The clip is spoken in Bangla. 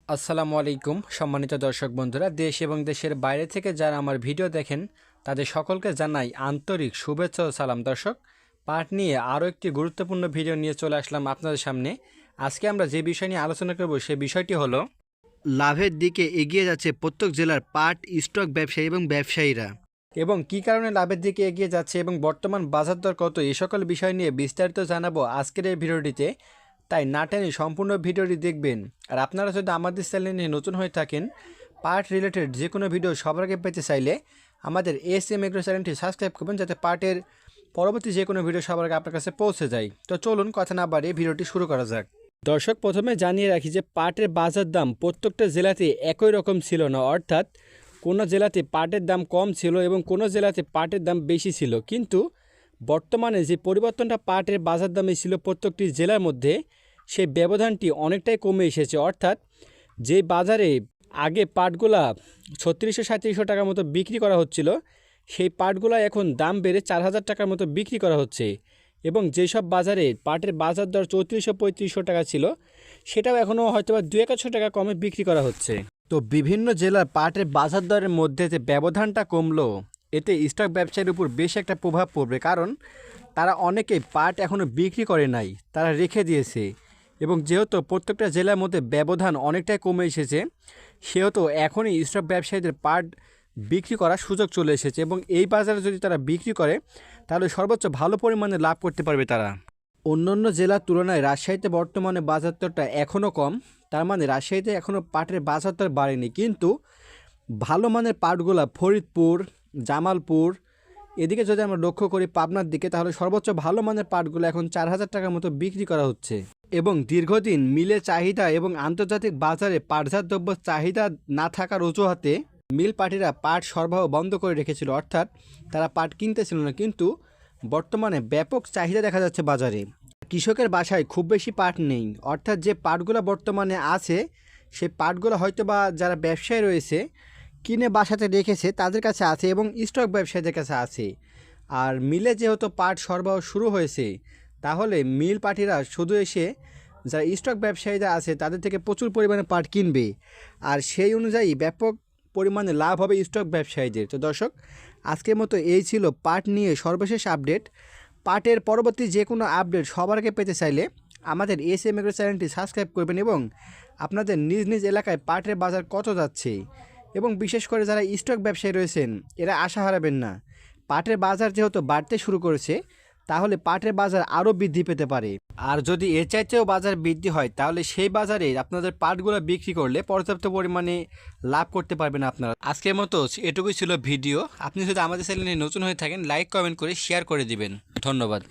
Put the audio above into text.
আসসালামু আলাইকুম সম্মানিত দর্শক বন্ধুরা, দেশ এবং দেশের বাইরে থেকে যারা আমার ভিডিও দেখেন তাদের সকলকে জানাই আন্তরিক শুভেচ্ছা ও সালাম। দর্শক, পাট নিয়ে আরও একটি গুরুত্বপূর্ণ ভিডিও নিয়ে চলে আসলাম আপনাদের সামনে। আজকে আমরা যে বিষয় নিয়ে আলোচনা করব সেই বিষয়টি হলো লাভের দিকে এগিয়ে যাচ্ছে প্রত্যেক জেলার পাট স্টক ব্যবসায়ী এবং ব্যবসায়ীরা, এবং কী কারণে লাভের দিকে এগিয়ে যাচ্ছে এবং বর্তমান বাজার দর কত, এই সকল বিষয় নিয়ে বিস্তারিত জানাবো আজকের এই ভিডিওটিতে। তাই না টেনে সম্পূর্ণ ভিডিওটি দেখবেন। আর আপনারা যদি আমাদের চ্যানেলে নতুন হয়ে থাকেন, পার্ট রিলেটেড যে কোনো ভিডিও সবার আগে পেতে চাইলে আমাদের এসএম এগ্রো চ্যানেলটি সাবস্ক্রাইব করবেন, যাতে পার্টের পরবর্তী যে কোনো ভিডিও সবার আগে আপনার কাছে পৌঁছে যায়। তো চলুন কথা না বাড়িয়ে ভিডিওটি শুরু করা যাক। দর্শক, প্রথমে জানিয়ে রাখি যে পাটের বাজার দাম প্রত্যেকটা জেলাতে একই রকম ছিল না, অর্থাৎ কোনো জেলাতে পাটের দাম কম ছিল এবং কোনো জেলাতে পাটের দাম বেশি ছিল। কিন্তু বর্তমানে যে পরিবর্তনটা পাটের বাজার দামে ছিল প্রত্যেকটি জেলার মধ্যে, সেই ব্যবধানটি অনেকটাই কমে এসেছে। অর্থাৎ যে বাজারে আগে পাটগুলা 3600-3700 টাকার মতো বিক্রি করা হচ্ছিল, সেই পাটগুলা এখন দাম বেড়ে 4000 টাকার মতো বিক্রি করা হচ্ছে। এবং যেসব বাজারে পাটের বাজার দর 3400-3500 টাকা ছিল, সেটাও এখনও হয়তো বা 2-100 টাকা কমে বিক্রি করা হচ্ছে। তো বিভিন্ন জেলার পাটের বাজার দরের মধ্যে যে ব্যবধানটা কমলো, এতে স্টক ব্যবসায়ীর উপর বেশ একটা প্রভাব পড়বে, কারণ তারা অনেকেই পাট এখনও বিক্রি করে নাই, তারা রেখে দিয়েছে। এবং যেহেতু প্রত্যেকটা জেলার মধ্যে ব্যবধান অনেকটাই কমে এসেছে, সেহেতু এখনই স্টক ব্যবসায়ীদের পাট বিক্রি করার সুযোগ চলে এসেছে। এবং এই বাজারে যদি তারা বিক্রি করে, তাহলে সর্বোচ্চ ভালো পরিমাণে লাভ করতে পারবে তারা। অন্যান্য জেলার তুলনায় রাজশাহীতে বর্তমানে বাজার দরটা এখনও কম, তার মানে রাজশাহীতে এখনও পাটের বাজার দর বাড়েনি। কিন্তু ভালো মানের পাটগুলা ফরিদপুর, জামালপুর, এদিকে যদি আমরা লক্ষ্য করি পাবনার দিকে, তাহলে সর্বোচ্চ ভালো মানের পাটগুলো এখন 4000 টাকার মতো বিক্রি করা হচ্ছে। এবং দীর্ঘদিন মিলের চাহিদা এবং আন্তর্জাতিক বাজারে পাটজাত দ্রব্য চাহিদা না থাকার অজুহাতে মিল পার্টিরা পাট সরবরাহ বন্ধ করে রেখেছিল, অর্থাৎ তারা পাট কিনতেছিল না। কিন্তু বর্তমানে ব্যাপক চাহিদা দেখা যাচ্ছে বাজারে। কৃষকের বাসায় খুব বেশি পাট নেই, অর্থাৎ যে পাটগুলো বর্তমানে আছে, সেই পাটগুলো হয়তো বা যারা ব্যবসায়ী রয়েছে কিনে বাসাতে রেখেছে, তাদের কাছে আছে এবং স্টক ব্যবসায়ীদের কাছে আছে। আর মিলে যেহেতু পাট সরবরাহ শুরু হয়েছে, তাহলে মিল পার্টিরা শুধু এসে যারা স্টক ব্যবসায়ীরা আছে তাদের থেকে প্রচুর পরিমাণে পাট কিনবে, আর সেই অনুযায়ী ব্যাপক পরিমাণে লাভ হবে স্টক ব্যবসায়ীদের। তো দর্শক, আজকের মতো এই ছিল পাট নিয়ে সর্বশেষ আপডেট। পাটের পরবর্তী যে কোনো আপডেট সবার আগে পেতে চাইলে আমাদের এসএম এগ্রো চ্যানেলটি সাবস্ক্রাইব করবেন, এবং আপনাদের নিজ নিজ এলাকায় পাটের বাজার কত যাচ্ছে, এবং বিশেষ করে যারা স্টক ব্যবসায়ী রয়েছেন এরা আশা হারাবেন না। পাটের বাজার যেহেতু বাড়তে শুরু করেছে, তাহলে পাটের বাজার আরও বৃদ্ধি পেতে পারে। আর যদি এর চাইতেও বাজার বৃদ্ধি হয়, তাহলে সেই বাজারে আপনাদের পাটগুলো বিক্রি করলে পর্যাপ্ত পরিমাণে লাভ করতে পারবেন আপনারা। আজকের মতো এটুকুই ছিল ভিডিও। আপনি যদি আমাদের চ্যানেলে নতুন হয়ে থাকেন, লাইক কমেন্ট করে শেয়ার করে দিবেন। ধন্যবাদ।